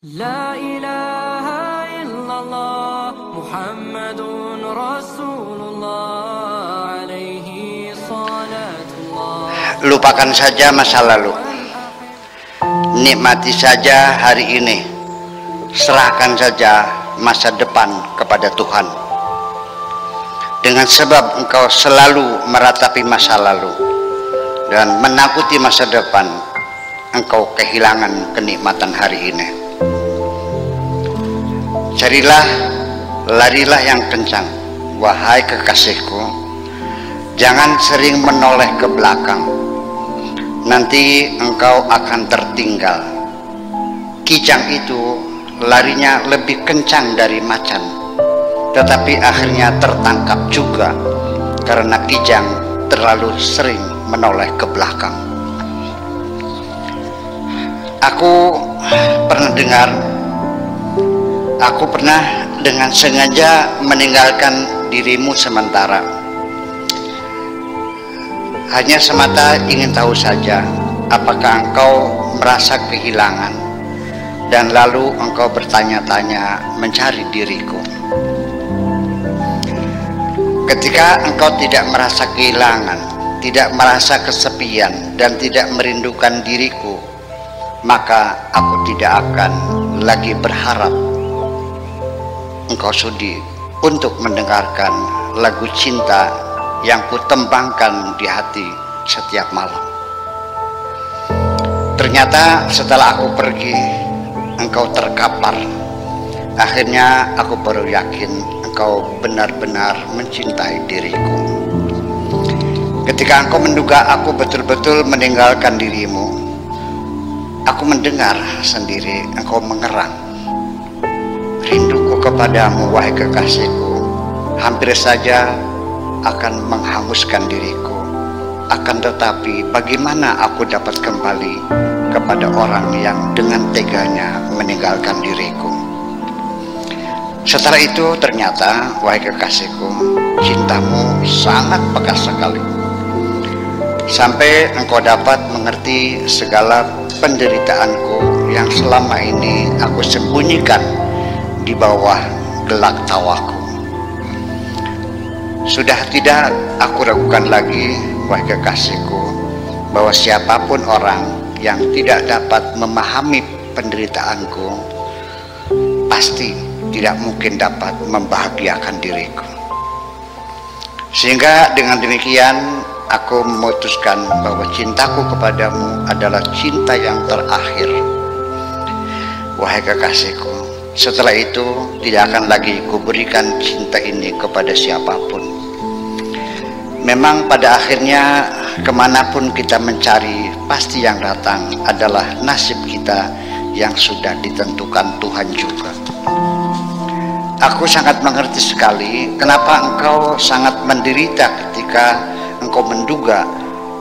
La ilaha illallah Muhammadun Rasulullah alaihi salatullah. Lupakan saja masa lalu, nikmati saja hari ini, serahkan saja masa depan kepada Tuhan. Dengan sebab engkau selalu meratapi masa lalu dan menakuti masa depan, engkau kehilangan kenikmatan hari ini. Carilah, larilah yang kencang, wahai kekasihku. Jangan sering menoleh ke belakang, nanti engkau akan tertinggal. Kijang itu larinya lebih kencang dari macan, tetapi akhirnya tertangkap juga karena kijang terlalu sering menoleh ke belakang. Aku pernah dengan sengaja meninggalkan dirimu sementara, hanya semata ingin tahu saja apakah engkau merasa kehilangan, dan lalu engkau bertanya-tanya mencari diriku. Ketika engkau tidak merasa kehilangan, tidak merasa kesepian, dan tidak merindukan diriku, maka aku tidak akan lagi berharap engkau sudi untuk mendengarkan lagu cinta yang kutembangkan di hati setiap malam. Ternyata setelah aku pergi, engkau terkapar. Akhirnya aku baru yakin engkau benar-benar mencintai diriku. Ketika engkau menduga aku betul-betul meninggalkan dirimu, aku mendengar sendiri engkau mengerang. Rinduku kepadamu, wahai kekasihku, hampir saja akan menghanguskan diriku. Akan tetapi bagaimana aku dapat kembali kepada orang yang dengan teganya meninggalkan diriku? Setelah itu ternyata, wahai kekasihku, cintamu sangat bekas sekali, sampai engkau dapat mengerti segala penderitaanku yang selama ini aku sembunyikan di bawah gelak tawaku. Sudah tidak aku ragukan lagi, wahai kekasihku, bahwa siapapun orang yang tidak dapat memahami penderitaanku pasti tidak mungkin dapat membahagiakan diriku. Sehingga dengan demikian aku memutuskan bahwa cintaku kepadamu adalah cinta yang terakhir, wahai kekasihku. Setelah itu tidak akan lagi kuberikan cinta ini kepada siapapun. Memang pada akhirnya kemanapun kita mencari, pasti yang datang adalah nasib kita yang sudah ditentukan Tuhan juga. Aku sangat mengerti sekali kenapa engkau sangat menderita ketika engkau menduga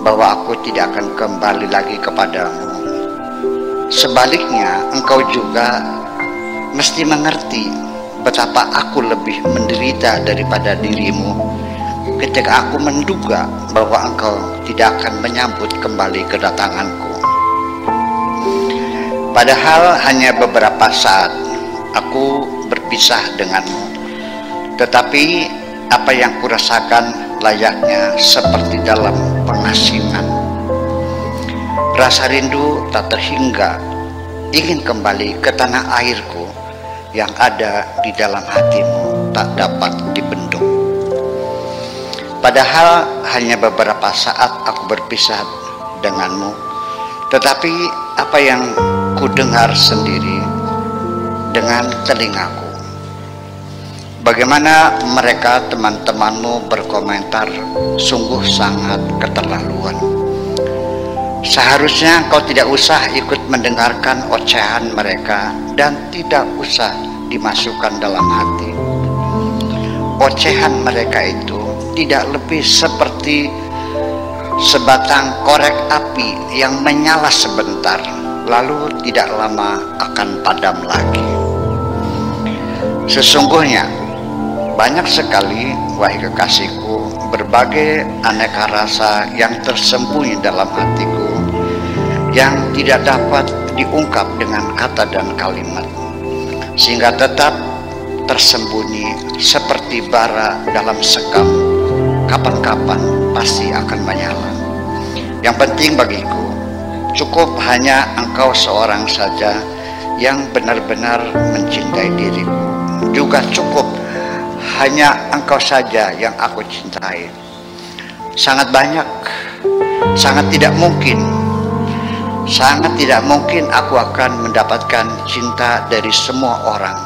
bahwa aku tidak akan kembali lagi kepadamu. Sebaliknya, engkau juga mesti mengerti betapa aku lebih menderita daripada dirimu ketika aku menduga bahwa engkau tidak akan menyambut kembali kedatanganku. Padahal hanya beberapa saat aku berpisah denganmu, tetapi apa yang kurasakan layaknya seperti dalam pengasingan. Rasa rindu tak terhingga, ingin kembali ke tanah airku yang ada di dalam hatimu tak dapat dibendung. Padahal hanya beberapa saat aku berpisah denganmu, tetapi apa yang ku dengar sendiri dengan telingaku, bagaimana mereka teman-temanmu berkomentar sungguh sangat keterlaluan. Seharusnya kau tidak usah ikut mendengarkan ocehan mereka dan tidak usah dimasukkan dalam hati. Ocehan mereka itu tidak lebih seperti sebatang korek api yang menyala sebentar, lalu tidak lama akan padam lagi. Sesungguhnya banyak sekali, wahai kekasihku, berbagai aneka rasa yang tersembunyi dalam hatiku yang tidak dapat diungkap dengan kata dan kalimat, sehingga tetap tersembunyi seperti bara dalam sekam, kapan-kapan pasti akan menyala. Yang penting bagiku, cukup hanya engkau seorang saja yang benar-benar mencintai diriku. Juga cukup hanya engkau saja yang aku cintai. Sangat banyak, sangat tidak mungkin aku akan mendapatkan cinta dari semua orang.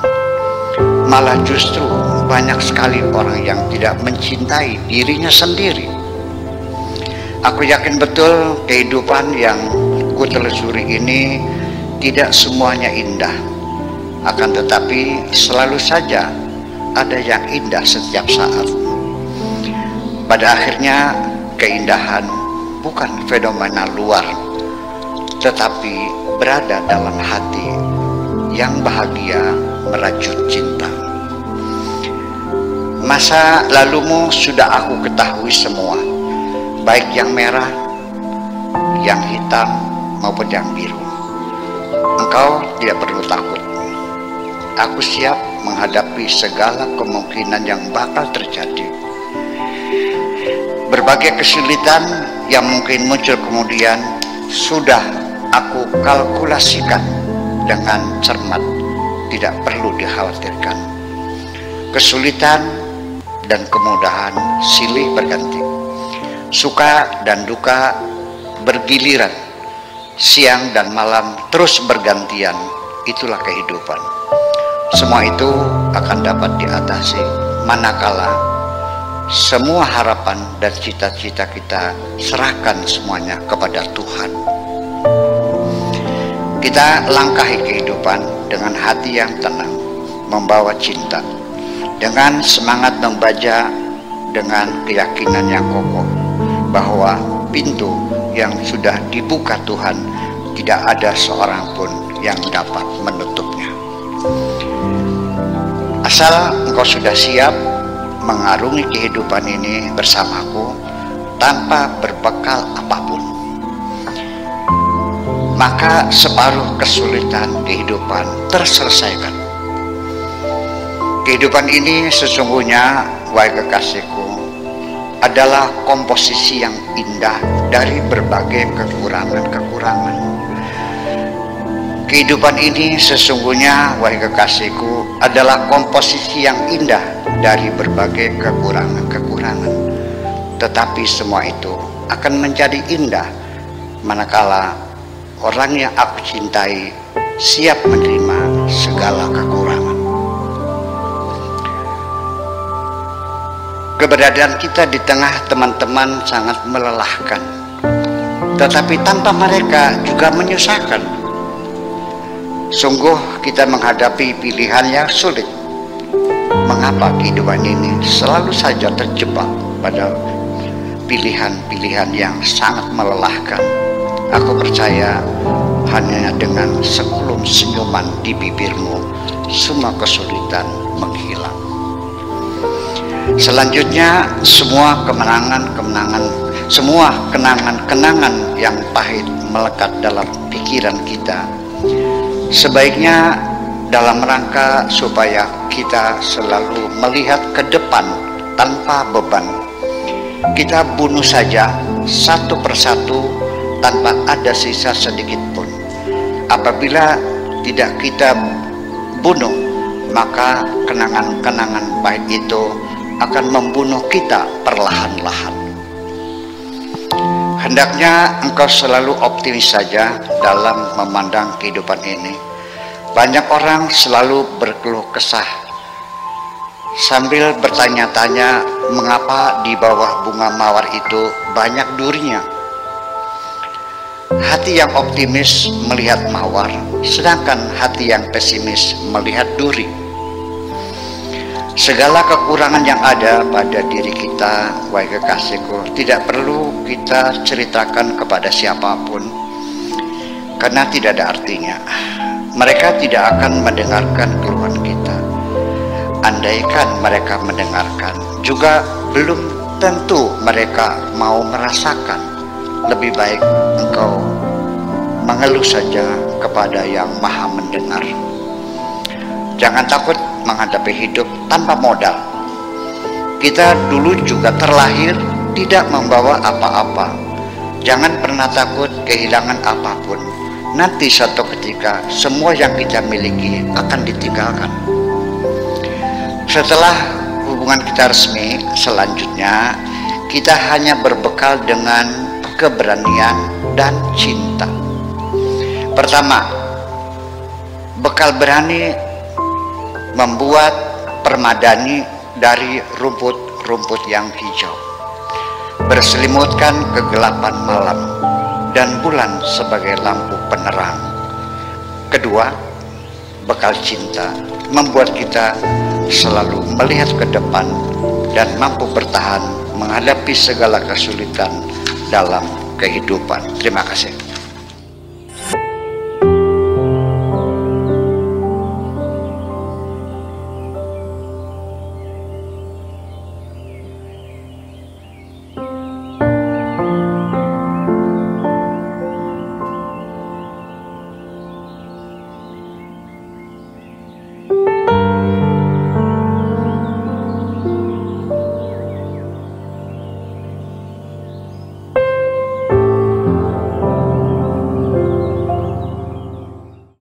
Malah justru banyak sekali orang yang tidak mencintai dirinya sendiri. Aku yakin betul kehidupan yang kutelusuri ini tidak semuanya indah. Akan tetapi selalu saja ada yang indah setiap saat. Pada akhirnya keindahan bukan fenomena luar, tetapi berada dalam hati yang bahagia merajut cinta. Masa lalumu sudah aku ketahui semua, baik yang merah, yang hitam maupun yang biru. Engkau tidak perlu takut. Aku siap menghadapi segala kemungkinan yang bakal terjadi. Berbagai kesulitan yang mungkin muncul kemudian sudah aku kalkulasikan dengan cermat, tidak perlu dikhawatirkan. Kesulitan dan kemudahan silih berganti. Suka dan duka bergiliran, siang dan malam terus bergantian. Itulah kehidupan. Semua itu akan dapat diatasi manakala semua harapan dan cita-cita kita serahkan semuanya kepada Tuhan. Kita langkahi kehidupan dengan hati yang tenang, membawa cinta, dengan semangat membaca, dengan keyakinan yang kokoh bahwa pintu yang sudah dibuka Tuhan tidak ada seorang pun yang dapat menutupnya. Asal engkau sudah siap mengarungi kehidupan ini bersamaku tanpa berbekal apapun, maka separuh kesulitan kehidupan terselesaikan. Kehidupan ini sesungguhnya, wahai kekasihku, adalah komposisi yang indah dari berbagai kekurangan-kekurangan. Kehidupan ini sesungguhnya, wahai kekasihku, adalah komposisi yang indah dari berbagai kekurangan-kekurangan. Tetapi semua itu akan menjadi indah manakala orang yang aku cintai siap menerima segala kekurangan. Keberadaan kita di tengah teman-teman sangat melelahkan, tetapi tanpa mereka juga menyusahkan. Sungguh kita menghadapi pilihan yang sulit. Mengapa kehidupan ini selalu saja terjebak pada pilihan-pilihan yang sangat melelahkan? Aku percaya hanya dengan sekelum senyuman di bibirmu semua kesulitan menghilang. Selanjutnya semua kenangan-kenangan yang pahit melekat dalam pikiran kita, sebaiknya dalam rangka supaya kita selalu melihat ke depan tanpa beban, kita bunuh saja satu persatu tanpa ada sisa sedikit pun. Apabila tidak kita bunuh, maka kenangan-kenangan pahit itu akan membunuh kita perlahan-lahan. Hendaknya engkau selalu optimis saja dalam memandang kehidupan ini. Banyak orang selalu berkeluh kesah sambil bertanya-tanya mengapa di bawah bunga mawar itu banyak durinya. Hati yang optimis melihat mawar, sedangkan hati yang pesimis melihat duri. Segala kekurangan yang ada pada diri kita, wahai kekasihku, tidak perlu kita ceritakan kepada siapapun, karena tidak ada artinya. Mereka tidak akan mendengarkan keluhan kita. Andaikan mereka mendengarkan, juga belum tentu mereka mau merasakan. Lebih baik engkau mengeluh saja kepada yang maha mendengar. Jangan takut menghadapi hidup tanpa modal. Kita dulu juga terlahir tidak membawa apa-apa. Jangan pernah takut kehilangan apapun. Nanti suatu ketika semua yang kita miliki akan ditinggalkan. Setelah hubungan kita resmi, selanjutnya kita hanya berbekal dengan keberanian dan cinta. Pertama, bekal berani membuat permadani dari rumput-rumput yang hijau, berselimutkan kegelapan malam dan bulan sebagai lampu penerang. Kedua, bekal cinta membuat kita selalu melihat ke depan dan mampu bertahan menghadapi segala kesulitan dalam kehidupan. Terima kasih.